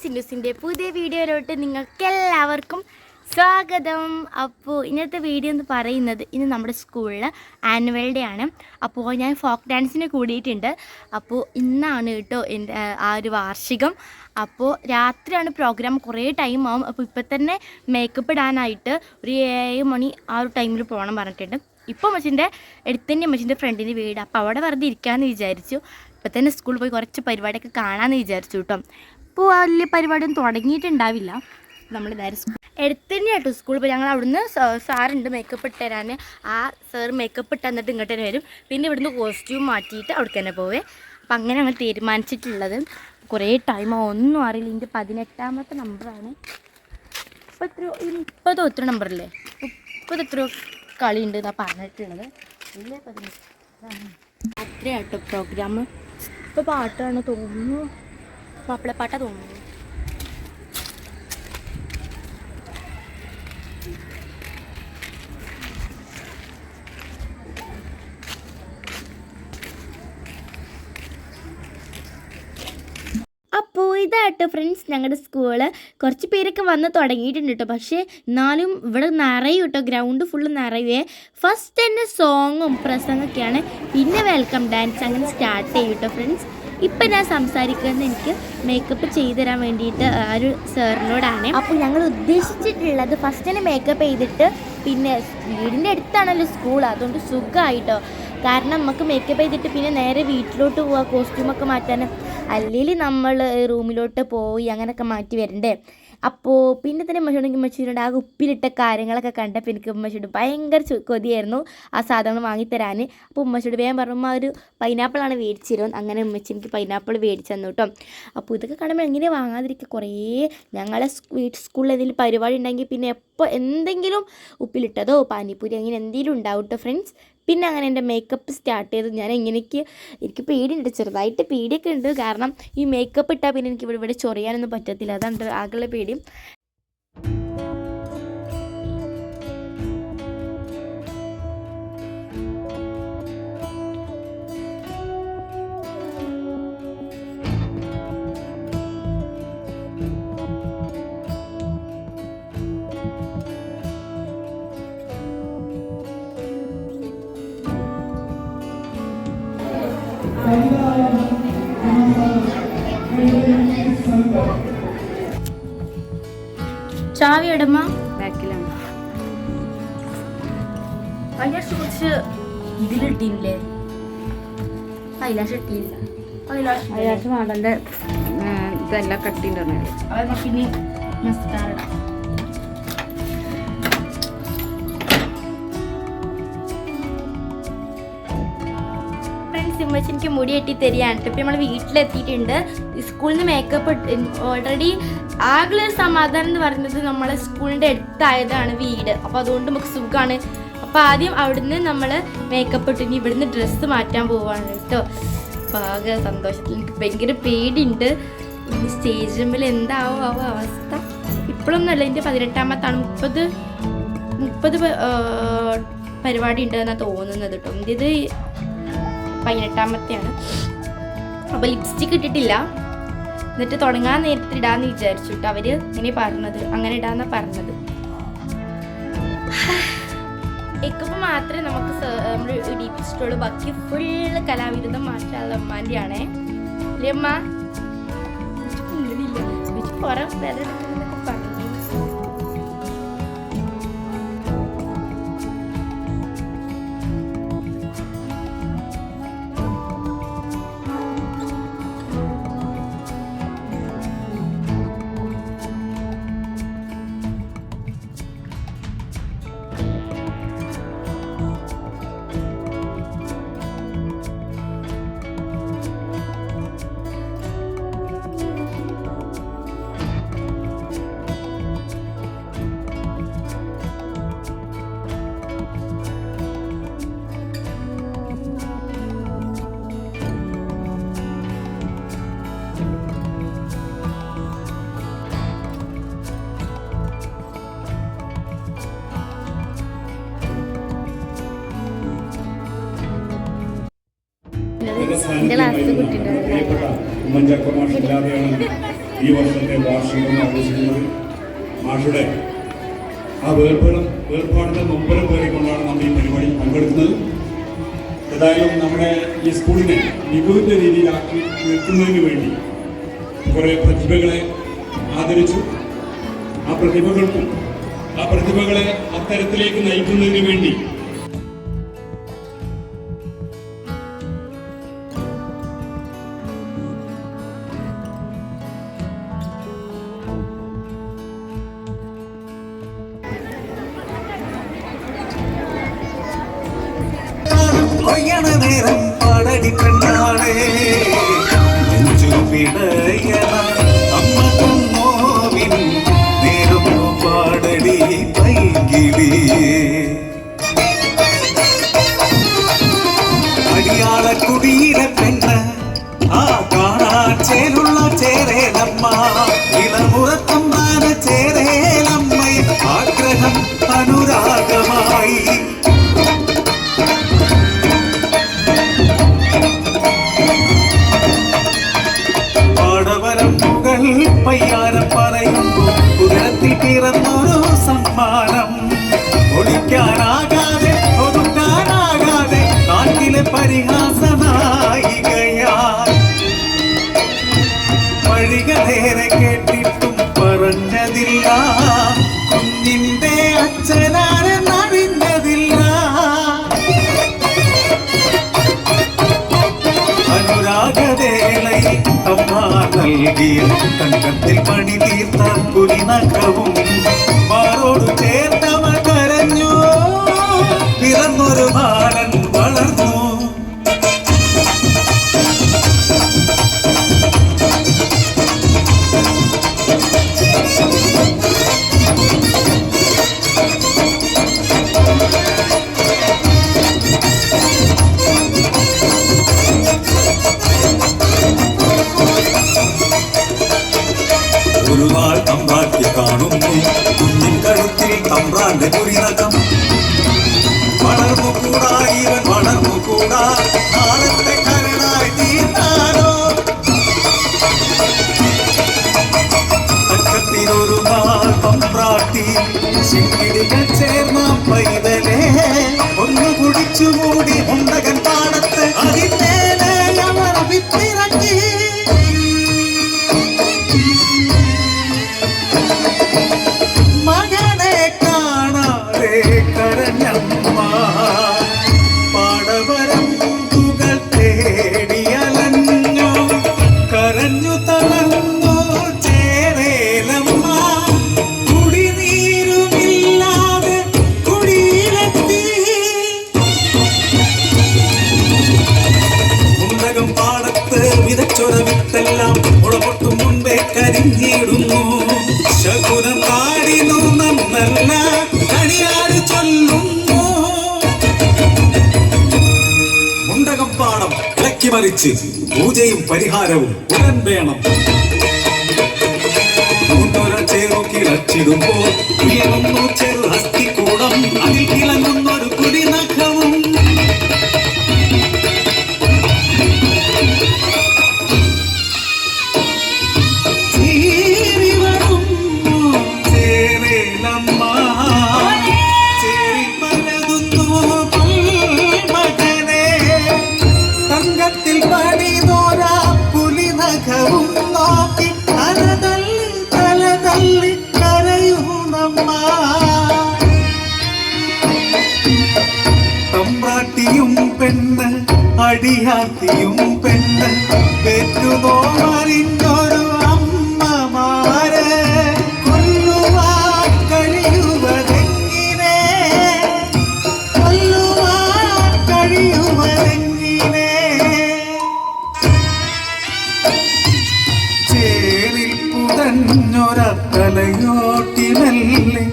സിൻഡൂസിൻ്റെ പുതിയ വീഡിയോയിലോട്ട് നിങ്ങൾക്കെല്ലാവർക്കും സ്വാഗതം. അപ്പോൾ ഇന്നത്തെ വീഡിയോ എന്ന് പറയുന്നത് ഇന്ന് നമ്മുടെ സ്കൂളിൽ ആനുവൽ ഡേ ആണ്. അപ്പോൾ ഞാൻ ഫോക്ക് ഡാൻസിന് കൂടിയിട്ടുണ്ട്. അപ്പോൾ ഇന്നാണ് കേട്ടോ എൻ്റെ ആ ഒരു വാർഷികം. അപ്പോൾ രാത്രിയാണ് പ്രോഗ്രാം, കുറേ ടൈം ആവും. അപ്പോൾ ഇപ്പം തന്നെ മേക്കപ്പ് ഇടാനായിട്ട് ഒരു 7 മണി ആ ഒരു ടൈമിൽ പോകണം പറഞ്ഞിട്ടുണ്ട്. ഇപ്പോൾ അമ്മച്ചിൻ്റെ അടുത്തന്നെ അമ്മച്ചിൻ്റെ ഫ്രണ്ടിൻ്റെ വീട്. അപ്പോൾ അവിടെ വെറുതെ ഇരിക്കാമെന്ന് വിചാരിച്ചു. ഇപ്പം തന്നെ സ്കൂളിൽ പോയി കുറച്ച് പരിപാടിയൊക്കെ കാണാമെന്ന് വിചാരിച്ചു കേട്ടോ. ഇപ്പോൾ വലിയ പരിപാടിയൊന്നും തുടങ്ങിയിട്ടുണ്ടാവില്ല. നമ്മൾ നേരെ എടുത്തു തന്നെ കേട്ടോ സ്കൂളിൽ പോയി. ഞങ്ങൾ അവിടുന്ന് സാറുണ്ട് മേക്കപ്പ് ഇട്ട് തരാൻ. ആ സാർ മേക്കപ്പ് ഇട്ട് തന്നിട്ട് ഇങ്ങോട്ട് തന്നെ വരും. പിന്നെ ഇവിടുന്ന് കോസ്റ്റ്യൂം മാറ്റിയിട്ട് അവിടേക്ക് തന്നെ പോവേ. അപ്പം അങ്ങനെ ഞങ്ങൾ തീരുമാനിച്ചിട്ടുള്ളത്. കുറേ ടൈം ഒന്നും അറിയില്ല. ഇതിൻ്റെ 18ാമത്തെ നമ്പറാണ്. ഇപ്പോൾ എത്ര നമ്പറല്ലേ, 30 എത്രയോ കളിയുണ്ട് എന്നാണ് പറഞ്ഞിട്ടുള്ളത്. ഇല്ലേ 18 രാത്രിയാട്ടോ പ്രോഗ്രാം. ഇപ്പോൾ പാട്ടാണ് തോന്നുന്നു, മാപ്പിളപ്പാട്ടാണ് തോന്നുന്നു. അപ്പോൾ ഇതാട്ടോ ഫ്രണ്ട്സ് ഞങ്ങളുടെ സ്കൂള്. കുറച്ച് പേരൊക്കെ വന്ന് തുടങ്ങിയിട്ടുണ്ട് കേട്ടോ. പക്ഷേ എന്നാലും ഇവിടെ നിറയും കേട്ടോ, ഗ്രൗണ്ട് ഫുള്ള് നിറയുവേ. ഫസ്റ്റ് തന്നെ സോങ്ങും പ്രസംഗമൊക്കെയാണ്, പിന്നെ വെൽക്കം ഡാൻസ് അങ്ങനെ സ്റ്റാർട്ട് ചെയ്യും കേട്ടോ ഫ്രണ്ട്സ്. ഇപ്പം ഞാൻ സംസാരിക്കുന്നത് എനിക്ക് മേക്കപ്പ് ചെയ്തു തരാൻ വേണ്ടിയിട്ട് ആ ഒരു സാറിനോടാണ്. അപ്പോൾ ഞങ്ങൾ ഉദ്ദേശിച്ചിട്ടുള്ളത് ഫസ്റ്റ് തന്നെ മേക്കപ്പ് ചെയ്തിട്ട്, പിന്നെ വീടിൻ്റെ അടുത്താണല്ലോ സ്കൂൾ, അതുകൊണ്ട് സുഖമായിട്ടോ. കാരണം നമുക്ക് മേക്കപ്പ് ചെയ്തിട്ട് പിന്നെ നേരെ വീട്ടിലോട്ട് പോവുക, കോസ്റ്റ്യൂമൊക്കെ മാറ്റാൻ. അല്ലെങ്കിൽ നമ്മൾ റൂമിലോട്ട് പോയി അങ്ങനെയൊക്കെ മാറ്റി വരണ്ടേ. അപ്പോൾ പിന്നെ തന്നെ ഉമ്മച്ചിയോട് ആ ഉപ്പിലിട്ട കാര്യങ്ങളൊക്കെ കണ്ടപ്പോൾ എനിക്ക് ഉമ്മച്ചിയോട് ഭയങ്കര കൊതിയായിരുന്നു ആ സാധനങ്ങൾ വാങ്ങിത്തരാൻ. അപ്പോൾ ഉമ്മച്ചിയോട് വേഗം പറഞ്ഞു ഒരു പൈനാപ്പിളാണ് മേടിച്ചു തരുമോ. അങ്ങനെ ഉമ്മച്ചി എനിക്ക് പൈനാപ്പിൾ മേടിച്ചു തന്നു കേട്ടോ. അപ്പോൾ ഇതൊക്കെ കാണുമ്പോൾ എങ്ങനെ വാങ്ങാതിരിക്കുക. കുറേ ഞങ്ങളെ സ്കൂളിൽ എന്തെങ്കിലും പരിപാടി ഉണ്ടെങ്കിൽ പിന്നെ എപ്പോൾ എന്തെങ്കിലും ഉപ്പിലിട്ടതോ പാനിപ്പൂരി അങ്ങനെ എന്തെങ്കിലും ഉണ്ടാവും കേട്ടോ ഫ്രണ്ട്സ്. പിന്നെ അങ്ങനെ എൻ്റെ മേക്കപ്പ് സ്റ്റാർട്ട് ചെയ്ത് ഞാൻ എനിക്ക് പേടിയുണ്ട്, ചെറുതായിട്ട് പേടിയൊക്കെ ഉണ്ട്. കാരണം ഈ മേക്കപ്പ് ഇട്ടാൽ പിന്നെ എനിക്ക് ഇവിടെ ചൊറിയാനൊന്നും പറ്റത്തില്ല, അതാണ് ആകെയുള്ള പേടി. ചാവി ഇടമ്മ ബാക്കിലാണ്. ഐലാഷ് കുറച്ച് ഇതിലിട്ടില്ലേ, ഐലാഷ് ഇട്ടില്ല. ഐലാഷ് മാടൻ്റെ ഇതെല്ലാം കട്ടിണ്ടായിരുന്നു. അത് പിന്നെ മസ്കാര ഉമ്മച്ചി എനിക്ക് മുടി കെട്ടി തരികയാണ്. ഇപ്പം നമ്മൾ വീട്ടിലെത്തിയിട്ടുണ്ട്. സ്കൂളിൽ നിന്ന് മേക്കപ്പ് ഓൾറെഡി ആകെ ഒരു സമാധാനം എന്ന് പറയുന്നത് നമ്മളെ സ്കൂളിൻ്റെ അടുത്തായതാണ് വീട്. അപ്പോൾ അതുകൊണ്ട് നമുക്ക് സുഖമാണ്. അപ്പോൾ ആദ്യം അവിടുന്ന് നമ്മൾ മേക്കപ്പ് ഇട്ട് ഇനി ഇവിടുന്ന് ഡ്രസ്സ് മാറ്റാൻ പോവാണ് കേട്ടോ. അപ്പോൾ ആകെ സന്തോഷത്തിൽ. എനിക്ക് ഭയങ്കര പേടിയുണ്ട് ഇനി സ്റ്റേജ് മുമ്പിൽ എന്താവും അവസ്ഥ. ഇപ്പോഴൊന്നുമല്ല, എൻ്റെ 18ാമത്താണ്. 30 പരിപാടി ഉണ്ടെന്നാണ് തോന്നുന്നത് കേട്ടോ. ഇത് 18ാമത്തെയാണ്. അപ്പോൾ ലിപ്സ്റ്റിക്ക് ഇട്ടിട്ടില്ല. എന്നിട്ട് തുടങ്ങാൻ നേരത്തെ ഇടാന്ന് വിചാരിച്ചു കേട്ടോ. അവർ ഇങ്ങനെ പറഞ്ഞത്, അങ്ങനെ ഇടാന്നാണ് പറഞ്ഞത്. മേക്കപ്പ് മാത്രമേ നമുക്ക് നമ്മൾ ഇടിപ്പിച്ചിട്ടുള്ളൂ. ബാക്കി ഫുള്ള് കലാവിരുദ്ധം മാറ്റാനുള്ള അമ്മാൻ്റെ ആണേ. അല്ലേ അമ്മ? കുറെ പേരെ എടുക്കുന്നൊക്കെ പറഞ്ഞു. എൻ്റെ ക്ലാസ്സിൽ കുട്ടിയുണ്ട് ഉമ്മൻചാക്കോ മാഷില്ലാതെയാണ് ഈ വർഷത്തെ വാർഷികം ആഘോഷിക്കുന്നത്. മാഷുടെ ആ വേർപാടിന്റെ നൊമ്പരം കയറിക്കൊണ്ടാണ് നമ്മൾ ഈ പരിപാടി പങ്കെടുക്കുന്നത്. ഏതായാലും നമ്മുടെ ഈ സ്കൂളിനെ മികവിൻ്റെ രീതിയിലാക്കി നിർത്തുന്നതിന് വേണ്ടി കുറേ പ്രതിഭകളെ ആദരിച്ചു. ആ പ്രതിഭകളെ അത്തരത്തിലേക്ക് നയിക്കുന്നതിന് വേണ്ടി നേരം പാടടി കണ്ണാളേ അമ്മ നോവിൻ നേരം പാടടി പൈകിളി അടിയാള കുടിയിലെ പെണ്ണ് ആ കാണാൻ ചേലുള്ള ചേരേലമ്മ ഇളമുറത്തമ്പാന ചേരേലമ്മ ആഗ്രഹം അനുരാഗമായി പയ്യാരം പറയുമ്പോൾ ഉയരത്തിൽ പിറന്നൊരു സമ്മാനം ഒളിക്കാനാകാതെ ഒതുക്കാനാകാതെ നാട്ടിലെ പരിഹാസനായികയാ വഴികളേറെ കേട്ടിട്ടും പറഞ്ഞതില്ല കുഞ്ഞിന്റെ അച്ഛനാരെന്നറിഞ്ഞതില്ല അനുരാഗവേളയിൽ അമ്മ നൽകിയ തങ്കത്തിൽ പണി തീർത്ത കുരിനഖവും മാറോട് ചേർത്തവൾ കരഞ്ഞു പിറന്നൊരു ബാലൻ വളർന്നു ഒരു നാൾ തമ്പ്രാട്ടി കാണുന്നു കുഞ്ഞിൻ കഴുത്തിൽ തമ്പ്രാന്റെ കുരിനകം വളർന്നുകൂടാ ഇവൻ വളർന്നുകൂടാ നാളത്തെ കരനായി തീർന്നാലോ തക്കത്തിനൊരു നാൾ തമ്പ്രാട്ടി ശിങ്കിടികൾ ചേർന്ന പൈതലേ ഒന്ന് കുടിച്ചുകൂടി ഉണ്ടകൻ പാടത്ത് അതിന്മേലെ അവർ വിത്തിറക്കി വിതച്ചൊരവിത്തെല്ലാം മുളപൊട്ടും മുൻപേ കരിഞ്ഞിടുന്നു ശകുനം പാടിനു നന്നല്ല കണിയാട് ചൊല്ലുന്നു മുണ്ടകം പാടം ഇളക്കി മറിച്ച് പൂജയും പരിഹാരവും ഉടൻ വേണം ചെറു കിളച്ചിടുമ്പോൾ ഉയരുന്നു ചെറു ഹസ്തിക്കൂടം അതിൽ കിളങ്ങുന്നൊരു കുടിനഖവും തമ്പ്രാട്ടിയും പെണ്ണ് അടിയാത്തിയും പെണ്ണ് പെറ്റുനോമറിഞ്ഞൊരു അമ്മമാര് കൊല്ലുവാൻ കഴിയുവതെങ്ങിനെ കൊല്ലുവാൻ കഴിയുവതെങ്ങിനെ ചേരിൽ പുതഞ്ഞൊരത്തലയോട്ടിനല്ലേ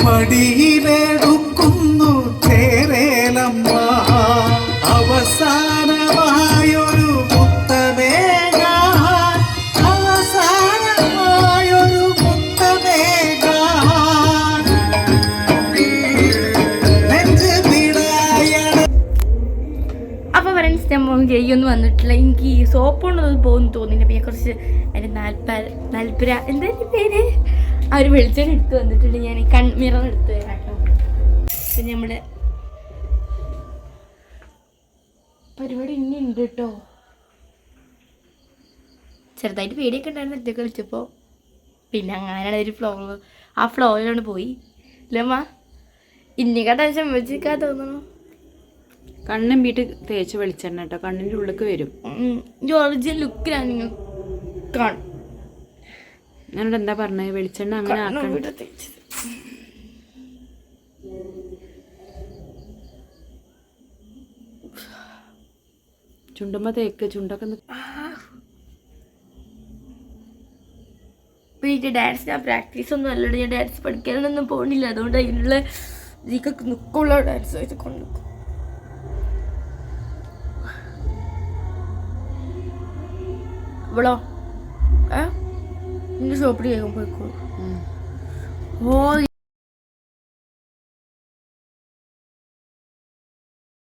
മടിയിലെടുക്കുന്നു ചേരേലമ്മ അവസാനമായൊരു മുത്തമേകാൻ അവസാനമായൊരു മുത്തമേകാൻ നെഞ്ച് പിടയണ. അപ്പോൾ ഫ്രണ്ട്സ് നമ്മൾ മുഖം കൈയൊന്നും വന്നിട്ടില്ല. എനിക്ക് ഈ സോപ്പ് കൊണ്ടൊന്നും പോകുന്നു തോന്നില്ല. പിന്നെ കുറച്ച് അതിൻ്റെ നാൽപ്പര എന്താ പേര് ആ ഒരു വെളിച്ചെണ്ണ എടുത്ത് വന്നിട്ടുണ്ട്. ഞാൻ മിറർ എടുത്ത് തരാട്ടോ. പിന്നെ നമ്മുടെ പരിപാടി ഇനി ഉണ്ട് കേട്ടോ. ചെറുതായിട്ട് പേടിയൊക്കെ ഉണ്ടായിരുന്നു ഒറ്റയ്ക്ക് കളിച്ചപ്പോൾ. പിന്നെ അങ്ങനെയാണ് ഒരു ആ ഫ്ലോയിലാണ് പോയി ഇല്ലമ്മ. ഇന്നിക്കാ ടെൻഷൻ വെച്ചിരിക്കാൻ തോന്നുന്നു. കണ്ണും വീട്ട് തേച്ച് വെളിച്ചെണ്ണ കേട്ടോ, കണ്ണിൻ്റെ ഉള്ളിലേക്ക് വരും. ഒറിജിനൽ ലുക്കിലാണ് നിങ്ങൾ കാണും. ഞാനോട് എന്താ പറഞ്ഞത്, വെളിച്ചെണ്ണ അങ്ങനെ ആക്കണം. വീട്ടിൽ തേച്ചത് ചുണ്ടുമ്പോ തേക്ക്, ചുണ്ടൊക്കെ പിന്നെ ഡാൻസ് ഞാൻ പ്രാക്ടീസ് ഒന്നും അല്ലല്ലോ. ഞാൻ ഡാൻസ് പഠിക്കാനൊന്നും പോകുന്നില്ല. അതുകൊണ്ട് അതിനുള്ള ഇതിക്കൊക്കെ നിൽക്കുള്ള ഡാൻസ് വെച്ച് കൊണ്ട് നിൽക്കും. ഇവളോ നിന്റെ ഷോപ്പിൽ കേൾക്കും പോയിക്കോളൂ. ഓ